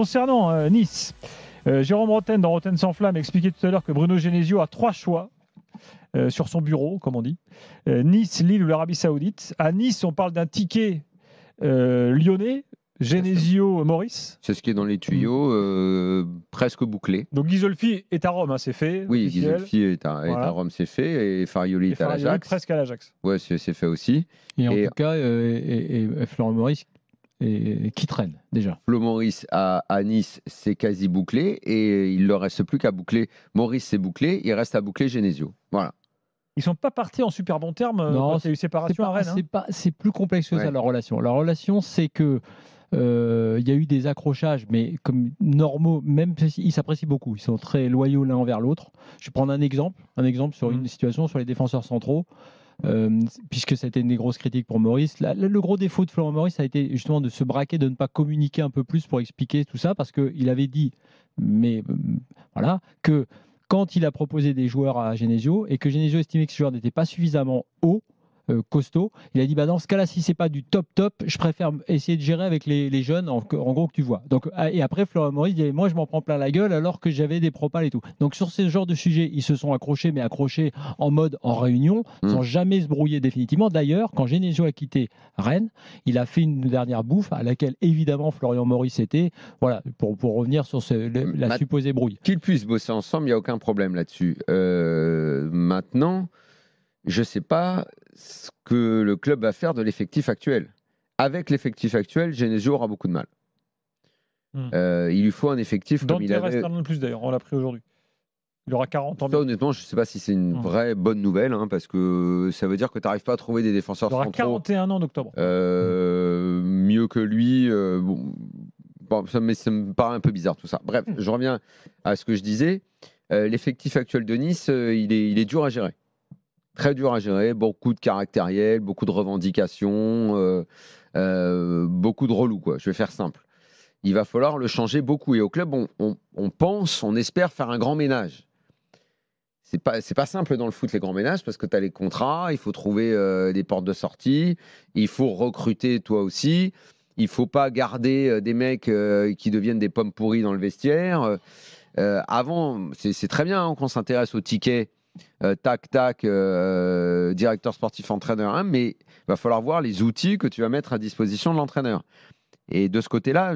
Concernant Nice, Jérôme Rotten, dans Rotten sans flamme, expliquait tout à l'heure que Bruno Genesio a 3 choix sur son bureau, comme on dit. Nice, Lille ou l'Arabie Saoudite. À Nice, on parle d'un ticket lyonnais, Genesio, Maurice. C'est ce qui est dans les tuyaux, presque bouclé. Donc Ghisolfi est à Rome, c'est fait. Oui, officiel. Ghisolfi est à Rome, c'est fait. Et Farioli est à l'Ajax. Presque à l'Ajax. Ouais, c'est fait aussi. Et en tout cas, Florent Maurice qui traîne déjà. Flo Maurice à Nice, c'est quasi bouclé. Et il ne leur reste plus qu'à boucler. Maurice, c'est bouclé. Il reste à boucler Genesio. Voilà. Ils ne sont pas partis en super bon terme quand il y a eu séparation à Rennes. C'est plus complexe que ça, leur relation. Leur relation, c'est que il y a eu des accrochages, mais comme normaux, même ils s'apprécient beaucoup. Ils sont très loyaux l'un envers l'autre. Je vais prendre un exemple sur une situation sur les défenseurs centraux, puisque ça a été une des grosses critiques pour Maurice. Le gros défaut de Florent Maurice a été justement de se braquer, de ne pas communiquer un peu plus pour expliquer tout ça, parce qu'il avait dit, voilà, que quand il a proposé des joueurs à Genesio et que Genesio estimait que ce joueur n'était pas suffisamment haut, costaud, il a dit dans ce cas-là, si c'est pas du top, je préfère essayer de gérer avec les jeunes en gros que tu vois. Donc, et après Florent Maurice dit moi je m'en prends plein la gueule alors que j'avais des propals et tout. Donc sur ce genre de sujet, ils se sont accrochés, mais accrochés en mode en réunion, sans jamais se brouiller définitivement. D'ailleurs, quand Genesio a quitté Rennes, il a fait une dernière bouffe à laquelle évidemment Florian Maurice était. Voilà, pour revenir sur la supposée brouille. Qu'ils puissent bosser ensemble, il n'y a aucun problème là-dessus. Maintenant, je ne sais pas ce que le club va faire de l'effectif actuel. Avec l'effectif actuel, Genesio aura beaucoup de mal. Il lui faut un effectif comme il avait... Dante reste un de plus d'ailleurs, on l'a pris aujourd'hui. Il aura 40 ans. Ça, honnêtement, je ne sais pas si c'est une vraie bonne nouvelle, parce que ça veut dire que tu n'arrives pas à trouver des défenseurs centraux. Il aura 41 ans en octobre. Mieux que lui. Ça me paraît un peu bizarre tout ça. Bref, je reviens à ce que je disais. L'effectif actuel de Nice, il est dur à gérer. Très dur à gérer, beaucoup de caractériel, beaucoup de revendications, beaucoup de relous, quoi. Je vais faire simple. Il va falloir le changer beaucoup. Et au club, on espère faire un grand ménage. C'est pas simple dans le foot, les grands ménages, parce que tu as les contrats, il faut trouver des portes de sortie, il faut recruter toi aussi, il ne faut pas garder des mecs qui deviennent des pommes pourries dans le vestiaire. Avant, c'est très bien qu'on s'intéresse aux tickets. Directeur sportif, entraîneur, mais il va falloir voir les outils que tu vas mettre à disposition de l'entraîneur. Et de ce côté-là,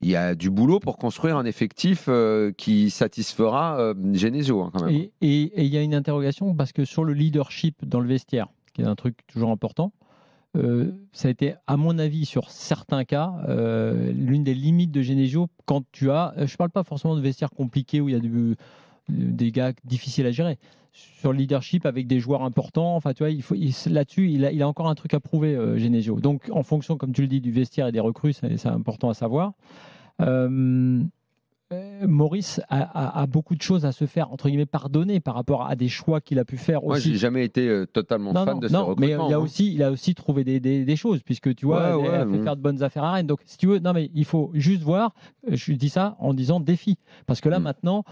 il y a du boulot pour construire un effectif qui satisfera Genesio, quand même. Et il y a une interrogation, parce que sur le leadership dans le vestiaire, qui est un truc toujours important, ça a été, à mon avis, sur certains cas, l'une des limites de Genesio quand tu as... je ne parle pas forcément de vestiaire compliqué où il y a des gars difficiles à gérer. Sur le leadership avec des joueurs importants, enfin tu vois, là-dessus, il a encore un truc à prouver, Genesio. Donc, en fonction, comme tu le dis, du vestiaire et des recrues, c'est important à savoir. Maurice a beaucoup de choses à se faire, entre guillemets, pardonner par rapport à des choix qu'il a pu faire aussi. Moi, j'ai jamais été totalement fan de ses recrutements. Mais il a aussi trouvé des choses, puisque tu vois, il a fait faire de bonnes affaires à Rennes. Donc, si tu veux, mais il faut juste voir, je dis ça en disant défi. Parce que là, maintenant,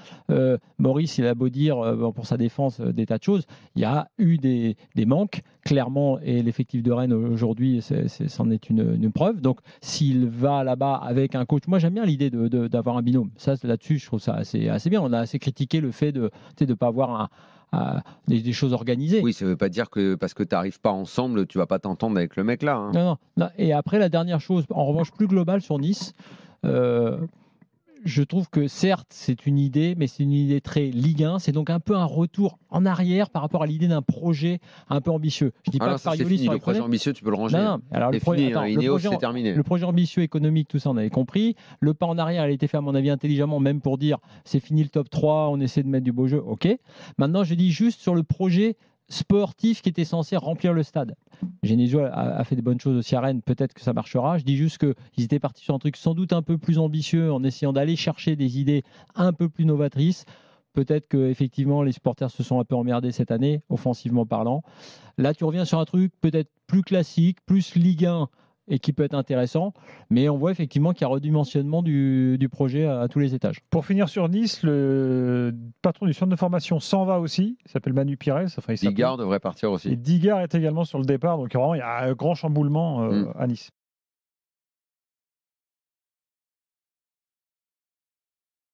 Maurice, il a beau dire, pour sa défense, des tas de choses, il y a eu des manques, clairement, et l'effectif de Rennes aujourd'hui, c'en est une preuve. Donc, s'il va là-bas avec un coach, moi, j'aime bien l'idée d'avoir un binôme. Ça, là-dessus, je trouve ça assez bien. On a assez critiqué le fait de ne pas avoir des choses organisées. Oui, ça ne veut pas dire que parce que tu n'arrives pas ensemble, tu ne vas pas t'entendre avec le mec là. Non. Et après, la dernière chose, en revanche, plus globale sur Nice, je trouve que certes, c'est une idée, mais c'est une idée très Ligue 1. C'est donc un peu un retour en arrière par rapport à l'idée d'un projet un peu ambitieux. Je dis pas que Farioli c'est fini. Le projet ambitieux, tu peux le ranger. Non. Alors, c'est fini. Ineos, c'est terminé. Le projet ambitieux économique, tout ça, on avait compris. Le pas en arrière, il a été fait, à mon avis, intelligemment, même pour dire c'est fini le top 3, on essaie de mettre du beau jeu. OK. Maintenant, je dis juste sur le projet sportif qui était censé remplir le stade. Genesio a fait des bonnes choses aussi à Rennes, peut-être que ça marchera. Je dis juste qu'ils étaient partis sur un truc sans doute un peu plus ambitieux en essayant d'aller chercher des idées un peu plus novatrices. Peut-être qu'effectivement, les supporters se sont un peu emmerdés cette année, offensivement parlant. Là, tu reviens sur un truc peut-être plus classique, plus Ligue 1, et qui peut être intéressant, mais on voit effectivement qu'il y a redimensionnement du projet à tous les étages. Pour finir sur Nice, le patron du centre de formation s'en va aussi, il s'appelle Manu Pires. Digard devrait partir aussi. Et Digard est également sur le départ, donc vraiment il y a un grand chamboulement à Nice.